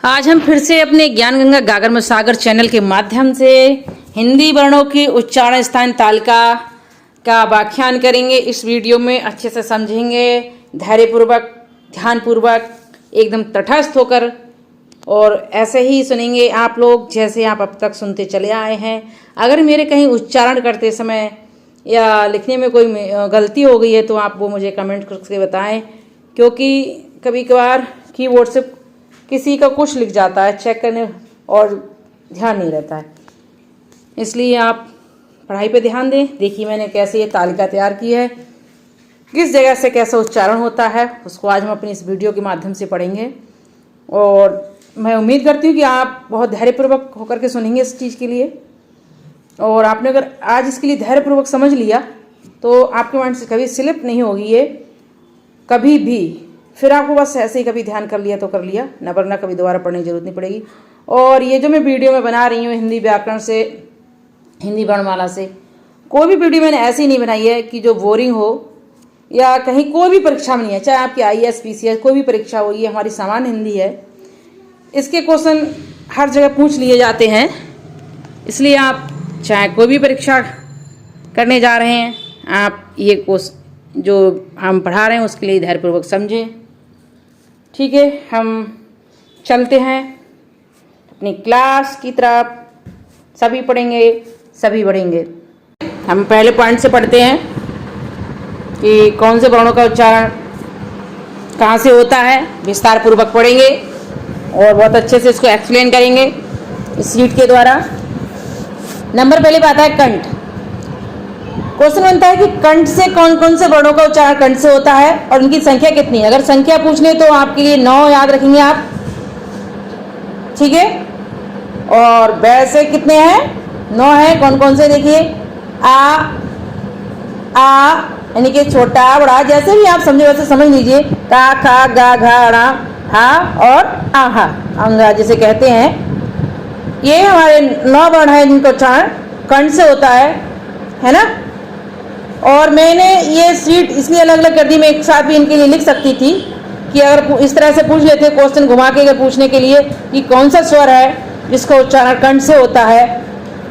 आज हम फिर से अपने ज्ञान गंगा गागर में सागर चैनल के माध्यम से हिंदी वर्णों की उच्चारण स्थान तालिका का व्याख्यान करेंगे। इस वीडियो में अच्छे से समझेंगे, धैर्यपूर्वक, ध्यानपूर्वक, एकदम तटस्थ होकर, और ऐसे ही सुनेंगे आप लोग जैसे आप अब तक सुनते चले आए हैं। अगर मेरे कहीं उच्चारण करते समय या लिखने में कोई गलती हो गई है तो आप वो मुझे कमेंट करके बताएं, क्योंकि कभी कभार कीबोर्ड से किसी का कुछ लिख जाता है, चेक करने और ध्यान नहीं रहता है। इसलिए आप पढ़ाई पे ध्यान दें। देखिए मैंने कैसे ये तालिका तैयार की है, किस जगह से कैसा उच्चारण होता है, उसको आज हम अपनी इस वीडियो के माध्यम से पढ़ेंगे। और मैं उम्मीद करती हूँ कि आप बहुत धैर्यपूर्वक होकर के सुनेंगे इस चीज़ के लिए। और आपने अगर आज इसके लिए धैर्यपूर्वक समझ लिया तो आपके माइंड से कभी स्लिप नहीं होगी ये, कभी भी। फिर आपको बस ऐसे ही कभी ध्यान कर लिया तो कर लिया, न वरना कभी दोबारा पढ़ने की जरूरत नहीं पड़ेगी। और ये जो मैं वीडियो में बना रही हूँ हिंदी व्याकरण से, हिंदी वर्णमाला से, कोई भी वीडियो मैंने ऐसी नहीं बनाई है कि जो बोरिंग हो या कहीं कोई भी परीक्षा में नहीं है, चाहे आपकी IAS PCS कोई भी परीक्षा हो। ये हमारी सामान्य हिंदी है, इसके क्वेश्चन हर जगह पूछ लिए जाते हैं। इसलिए आप चाहे कोई भी परीक्षा करने जा रहे हैं, आप ये क्वेश्चन जो हम पढ़ा रहे हैं उसके लिए धैर्यपूर्वक समझें। ठीक है, हम चलते हैं अपनी क्लास की तरफ। सभी पढ़ेंगे, सभी बढ़ेंगे। हम पहले पॉइंट से पढ़ते हैं कि कौन से वर्णों का उच्चारण कहाँ से होता है। विस्तार पूर्वक पढ़ेंगे और बहुत अच्छे से इसको एक्सप्लेन करेंगे इस शीट के द्वारा। नंबर पहले पे आता है कंठ। क्वेश्चन बनता है कि कंठ से कौन कौन से वर्णों का उच्चारण कंठ से होता है और उनकी संख्या कितनी है। अगर संख्या पूछ ले तो आपके लिए 9 याद रखेंगे आप, ठीक है। और वैसे कितने हैं? 9 है। कौन कौन से देखिए, आ यानी कि छोटा बड़ा, जैसे भी आप समझे वैसे समझ लीजिए। का, खा, गा, घा, ड़ा, हा और आहा, अंगा जिसे कहते हैं। ये हमारे 9 वर्ण है जिनका उच्चारण कंठ से होता है ना। और मैंने ये सीट इसलिए अलग अलग कर दी, मैं एक साथ भी इनके लिए लिख सकती थी कि अगर इस तरह से पूछ लेते क्वेश्चन घुमा के अगर पूछने के लिए कि कौन सा स्वर है जिसका उच्चारण कंठ से होता है,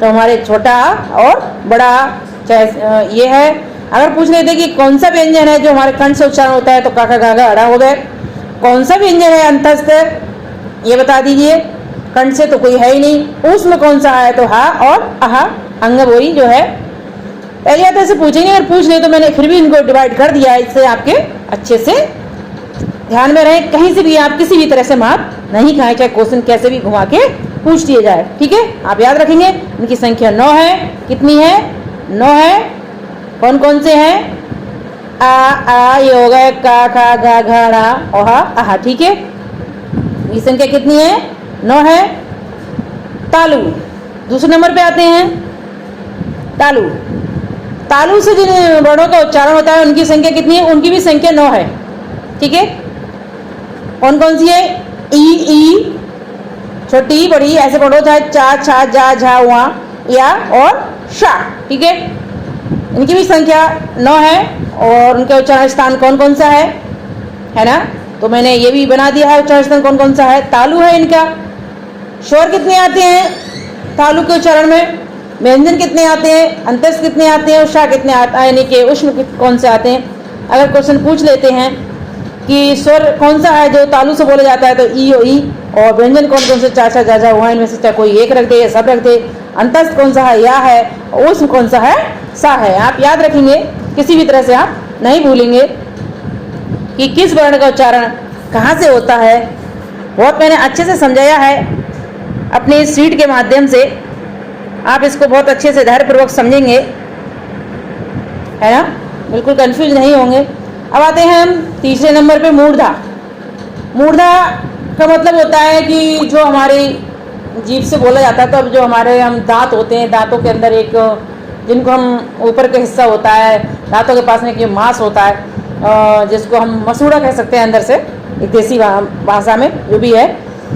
तो हमारे छोटा और बड़ा चाहे ये है। अगर पूछ लेते कि कौन सा व्यंजन है जो हमारे कंठ से उच्चारण होता है, तो काका गागा अड़ा हो गए। कौन सा व्यंजन है अंतस्थ, ये बता दीजिए। कंठ से तो कोई है ही नहीं। उसमें कौन सा है, तो हा और आहा, अंग बोई जो है। पहले आप ऐसे पूछेंगे, अगर पूछ ले तो मैंने फिर भी इनको डिवाइड कर दिया है, इससे आपके अच्छे से ध्यान में रहे। कहीं से भी आप किसी भी तरह से मार नहीं खाएं, चाहे क्वेश्चन कैसे भी घुमा के पूछ दिए जाए, ठीक है। आप याद रखेंगे इनकी संख्या 9 है। कितनी है? 9 है। कौन कौन से हैं? आ ये हो गए, का, खा, गा, घा, ड़ा, ओहा, आहा, ठीक है। ये संख्या कितनी है? 9 है। तालु दूसरे नंबर पे आते हैं। तालु, तालु से जिन वर्णों का उच्चारण होता है उनकी संख्या कितनी है? उनकी भी संख्या 9 है, ठीक है। कौन कौन सी है? ई छोटी बड़ी ऐसे पढ़ो, चाहे चा, छा, जा, झा, वहाँ, या और शा, ठीक है। इनकी भी संख्या 9 है। और उनका उच्चारण स्थान कौन कौन सा है ना, तो मैंने ये भी बना दिया है उच्चारण स्थान कौन कौन सा है। तालु है इनका। स्वर कितने आते हैं तालु के उच्चारण में? व्यंजन कितने आते हैं? अंतस्थ कितने आते हैं? और शा कितने आता है, यानी कि उष्ण कौन से आते हैं। अगर क्वेश्चन पूछ लेते हैं कि स्वर कौन सा है जो तालु से बोला जाता है, तो ई और ई। और व्यंजन कौन कौन से? चाचा, जाजा, वहाँ, इनमें से चाहे कोई एक रख दे या सब रख दे। अंतस्थ कौन सा है? या है। और उष्ण कौन सा है? सा है। आप याद रखेंगे, किसी भी तरह से आप नहीं भूलेंगे कि किस वर्ण का उच्चारण कहाँ से होता है। बहुत मैंने अच्छे से समझाया है अपनी इस शीट के माध्यम से। आप इसको बहुत अच्छे से धैर्यपूर्वक समझेंगे, है ना, बिल्कुल कंफ्यूज नहीं होंगे। अब आते हैं हम तीसरे नंबर पे, मूर्धा। मूर्धा का मतलब होता है कि जो हमारी जीभ से बोला जाता है, तो अब जो हमारे हम दांत होते हैं, दांतों के अंदर एक जिनको हम ऊपर का हिस्सा होता है, दांतों के पास में एक मांस होता है जिसको हम मसूड़ा कह सकते हैं अंदर से, एक देसी भाषा में जो भी है।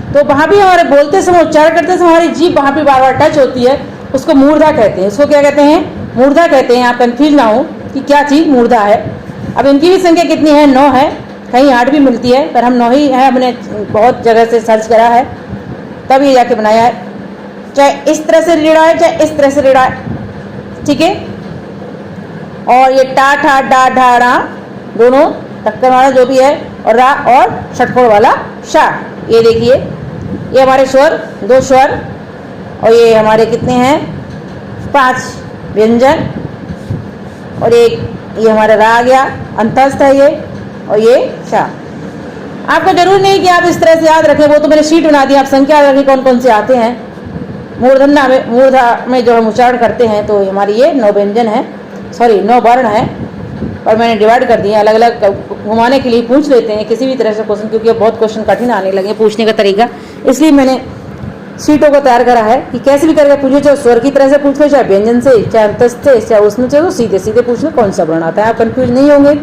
तो वहाँ भी हमारे बोलते समय, उच्चारण करते समय हमारी जीभ वहाँ पे बार बार टच होती है, उसको मूर्धा कहते हैं। उसको क्या कहते हैं? मूर्धा कहते हैं। आप कंफ्यूज ना हो कि क्या चीज़ मूर्धा है। अब इनकी भी संख्या कितनी है? 9 है। कहीं 8 भी मिलती है, पर हम 9 ही है, हमने बहुत जगह से सर्च करा है तब ये जाके बनाया है। चाहे इस तरह से रीड़ा है चाहे इस तरह से रीड़ा है, ठीक है। और ये टा ठा डा ढा रा दोनों टक्कर वाला जो भी है, और रा और षटकोण वाला शा। ये देखिए ये हमारे स्वर, 2 स्वर, और ये हमारे कितने हैं 5 व्यंजन, और एक ये हमारा रा आ गया, अंतस्थ है ये, और ये शा। आपको जरूर नहीं कि आप इस तरह से याद रखें, वो तो मैंने शीट बना दी, आप संख्या रखें कौन कौन से आते हैं। मूर्धन्य मूर्धा में जो हम उच्चारण करते हैं तो हमारी ये 9 व्यंजन है, सॉरी 9 वर्ण है, और मैंने डिवाइड कर दिए अलग अलग घुमाने के लिए। पूछ लेते हैं किसी भी तरह से क्वेश्चन, क्योंकि बहुत क्वेश्चन कठिन आने लगे पूछने का तरीका, इसलिए मैंने सीटों को तैयार करा है कि कैसे भी करके पूछे, चाहे स्वर की तरह से पूछ लो, चाहे व्यंजन से, चाहे अंतस्थ से, चाहे उसमें से, तो सीधे सीधे पूछ लो कौन सा वर्ण आता है, आप कंफ्यूज नहीं होंगे।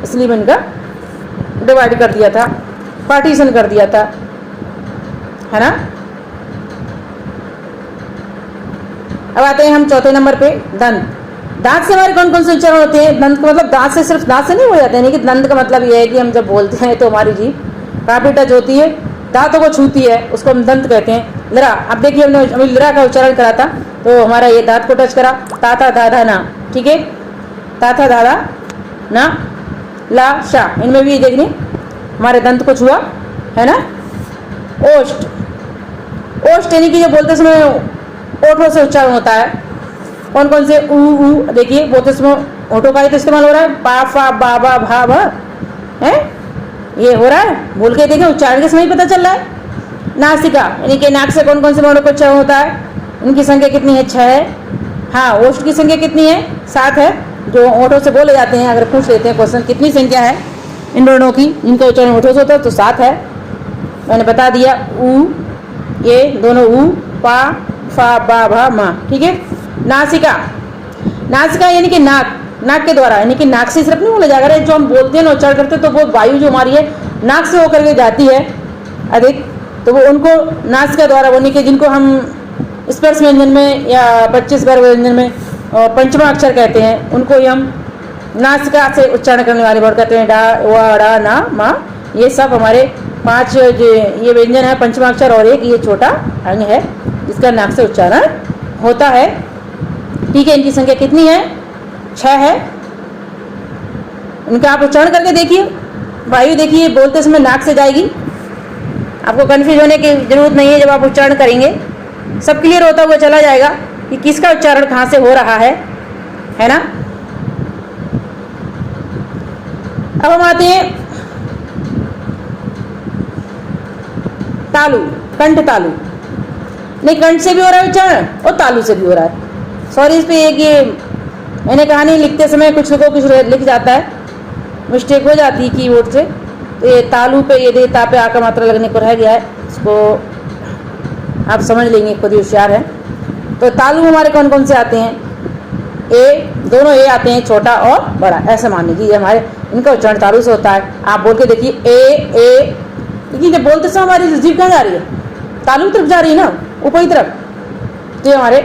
इसलिए मैंने इनका डिवाइड कर दिया था, पार्टीशन कर दिया था, है ना। अब आते हैं हम चौथे नंबर पे, दंत। दांत से हमारे कौन कौन से उच्चारण होते हैं। दंत का मतलब दांत से, सिर्फ दांत से नहीं हो जाते हैं, कि दंत का मतलब यह है कि हम जब बोलते हैं तो हमारी जीभ काफी टच होती है, दांतों को छूती है, उसको हम दंत कहते हैं। लरा, अब देखिए हमने अभी लरा का उच्चारण करा था, तो हमारा ये दांत को टच करा, ताता दादा ना, ठीक है, ताता दादा ना ला शा, इनमें भी देखिए हमारे दंत को छुआ, है ना। ओष्ठ, ओष्ठ यानी कि जो बोलते समय ओठों से उच्चारण होता है। कौन कौन से ऊ, देखिए बोलते समय ओठों का ही तो इस्तेमाल हो रहा है, पा फा बा बा भा भा, है ये हो रहा है, बोल के देखें उच्चारण के समय पता चल रहा है। नासिका यानी कि नाक से कौन कौन से वर्णों का उच्चारण होता है, इनकी संख्या कितनी है 6 है। हाँ, ओष्ठ की संख्या कितनी है 7 है, जो ओठों से बोले जाते हैं। अगर पूछ लेते हैं क्वेश्चन कितनी संख्या है इन वर्णों की, इनका उच्चारण ओठों से होता है, तो 7 है, मैंने बता दिया। ऊ, ये दोनों ऊ, पा फा बा भा मा, ठीक है। नासिका, नासिका यानी कि नाक, नाक के द्वारा, यानी कि नाक से सिर्फ नहीं बोला जाएगा, जो हम बोलते हैं ना उच्चारण करते हैं, तो वो वायु जो हमारी है नाक से होकर के जाती है अधिक, तो वो उनको नासिका द्वारा, यानी कि जिनको हम स्पर्श व्यंजन में या 25 वर्ग व्यंजन में पंचमा अक्षर कहते हैं, उनको ही हम नासिका से उच्चारण करने वाले वर्ड कहते हैं। डा वा डा ना मा, ये सब हमारे 5 जो ये व्यंजन है पंचमा अक्षर, और एक ये छोटा अंग है जिसका नाक से उच्चारण होता है, ठीक है। इनकी संख्या कितनी है 6 है। इनका आप उच्चारण करके देखिए, वायु देखिए बोलते समय नाक से जाएगी, आपको कंफ्यूज होने की जरूरत नहीं है। जब आप उच्चारण करेंगे सब क्लियर होता हुआ चला जाएगा कि किसका उच्चारण कहाँ से हो रहा है ना। अब हम आते हैं तालु, कंठ तालु, नहीं कंठ से भी हो रहा है उच्चारण और तालु से भी हो रहा है। सॉरी, इस पे एक ये मैंने कहानी लिखते समय कुछ लोगों कुछ लिख जाता है, मिस्टेक हो जाती है कीबोर्ड से, तो ये तालु पे ये दे ता पे आकर मात्रा लगने को रह गया है, इसको आप समझ लेंगे, खुद ही होशियार है। तो तालु हमारे कौन कौन से आते हैं, ए, दोनों ए आते हैं, छोटा और बड़ा, ऐसा मान लीजिए हमारे इनका उच्चारण तालु से होता है। आप बोल के देखिए ए, लेकिन जब बोलते समय हमारी जीभ कहाँ जा रही है, तालु तरफ जा रही है ना, ऊपरी तरफ, तो ये हमारे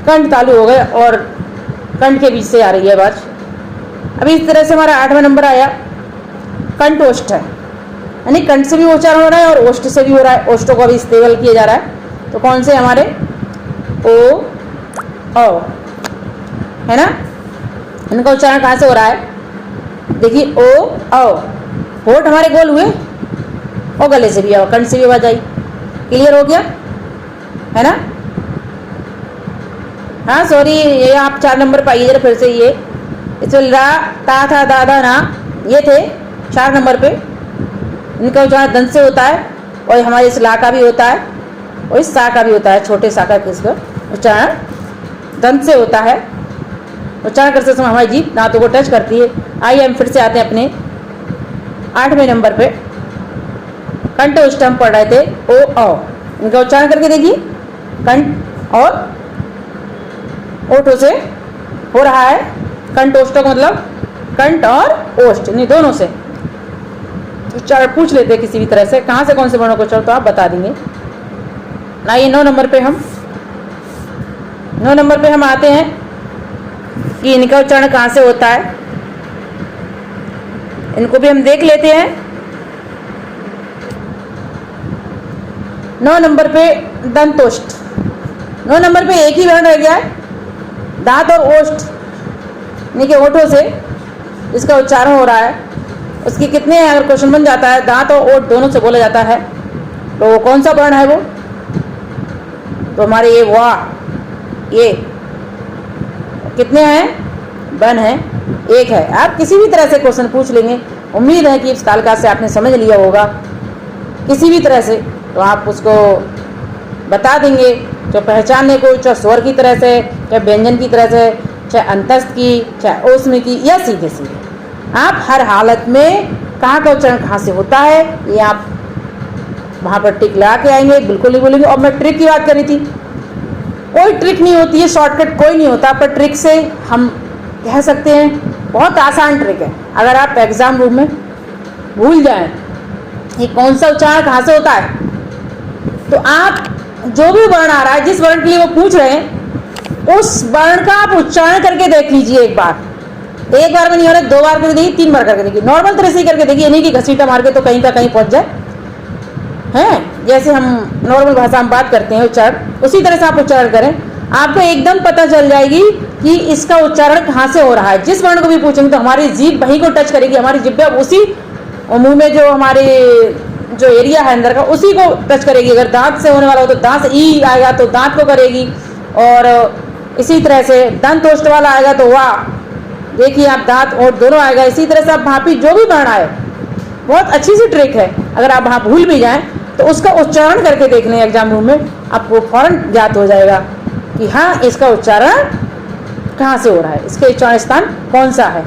कंठ तालु हो गए और कंठ के बीच से आ रही है आवाज। अभी इस तरह से हमारा 8वां नंबर आया, कंठ ओष्ठ है, यानी कंठ से भी उच्चारण हो रहा है और ओष्ठ से भी हो रहा है, ओष्ठों को अभी स्टेबल किया जा रहा है। तो कौन से हमारे ओ औ, है ना, इनका उच्चारण कहाँ से हो रहा है, देखिए ओ औ, होठ हमारे गोल हुए और गले से भी आओ, कंठ से भी आवाज आई, क्लियर हो गया, है ना। हाँ सॉरी, ये आप 4 नंबर पाइए जरा फिर से, ये इसमें रा ता था दादा ना ये थे 4 नंबर पे, इनका उच्चारण दंत से होता है, और हमारे इस ला का भी होता है और इस सा का भी होता है, छोटे सा का इसका उच्चारण दंत से होता है। उच्चारण करते समय हमारी जीभ दांतों को टच करती है। आइए हम फिर से आते हैं अपने 8वें नंबर पे, कंठ ओष्ठ हम पढ़ रहे थे, ओ औ, इनका उच्चारण करके देखिए, कंठ और ओठों से हो रहा है। कंठ ओष्ठ का मतलब कंठ और ओष्ठ नहीं दोनों से उच्चारण पूछ लेते हैं किसी भी तरह से, कहाँ से कौन से वर्णों को उच्चारण, तो आप बता देंगे। आइए 9 नंबर पे हम आते हैं कि इनका उच्चारण कहाँ से होता है। इनको भी हम देख लेते हैं। 9 नंबर पे दंतोष्ठ। 9 नंबर पे एक ही वर्ण रह गया है, दांत और ओष्ठ यानी कि ओठों से इसका उच्चारण हो रहा है। उसकी कितने अगर क्वेश्चन बन जाता है दांत और ओठ दोनों से बोला जाता है तो वो कौन सा वर्ण है वो, तो हमारे ये वाह, ये कितने हैं, वन है, एक है। आप किसी भी तरह से क्वेश्चन पूछ लेंगे, उम्मीद है कि इस तालिका से आपने समझ लिया होगा किसी भी तरह से, तो आप उसको बता देंगे, जो पहचानने को, चाहे स्वर की तरह से, चाहे व्यंजन की तरह से, चाहे अंतस्थ की, चाहे ऊष्म की, या सीधे सीधे आप हर हालत में कहाँ का उच्चारण कहाँ से होता है ये आप वहाँ पर टिक लगा के आएंगे, बिल्कुल नहीं बोलेंगे। और मैं ट्रिक की बात कर रही थी, कोई ट्रिक नहीं होती है, शॉर्टकट कोई नहीं होता, पर ट्रिक से हम कह सकते हैं बहुत आसान ट्रिक है। अगर आप एग्जाम रूम में भूल जाएं कि कौन सा उच्चारण कहाँ से होता है, तो आप जो भी वर्ण आ रहा है, जिस वर्ण के लिए वो पूछ रहे हैं, उस वर्ण का आप उच्चारण करके देख लीजिए। एक बार में नहीं हो रहा, 2 बार करके देखिए, 3 बार करके देखिए, नॉर्मल तरह से ही करके देखिए, नहीं कि घसीटा मार के तो कहीं का कहीं पहुंच जाए हैं। जैसे हम नॉर्मल भाषा में बात करते हैं उच्चारण, उसी तरह से आप उच्चारण करें, आपको एकदम पता चल जाएगी कि इसका उच्चारण कहाँ से हो रहा है। जिस वर्ण को भी पूछेंगे तो हमारी जीभ वहीं को टच करेगी, हमारी जिब्बे उसी मुंह में जो हमारे जो एरिया है अंदर का उसी को टच करेगी। अगर दांत से होने वाला हो तो दांत से ई आएगा तो दांत को करेगी, और इसी तरह से दंत ओष्ठ वाला आएगा तो वाह, देखिए आप दांत ओठ दोनों आएगा। इसी तरह से आप भापी जो भी वर्ण आए, बहुत अच्छी सी ट्रिक है। अगर आप वहाँ भूल भी जाएं तो उसका उच्चारण करके देख लें एग्जाम रूम में, आपको फौरन ज्ञात हो जाएगा कि हाँ इसका उच्चारण कहाँ से हो रहा है, इसके उच्चारण स्थान कौन सा है।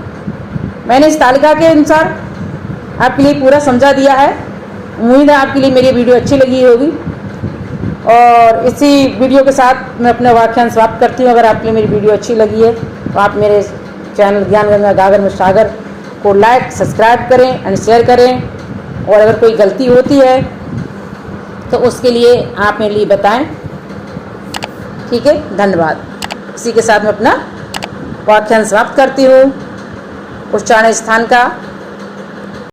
मैंने इस तालिका के अनुसार आपके लिए पूरा समझा दिया है। उम्मीद है आपके लिए मेरी वीडियो अच्छी लगी होगी, और इसी वीडियो के साथ मैं अपना व्याख्यान समाप्त करती हूँ। अगर आपके लिए मेरी वीडियो अच्छी लगी है तो आप मेरे चैनल ज्ञान गंगा गागर में सागर को लाइक, सब्सक्राइब करें एंड शेयर करें, और अगर कोई गलती होती है तो उसके लिए आप मेरे लिए बताएं। ठीक है, धन्यवाद। इसी के साथ मैं अपना व्याख्यान समाप्त करती हूँ। उच्चारण स्थान का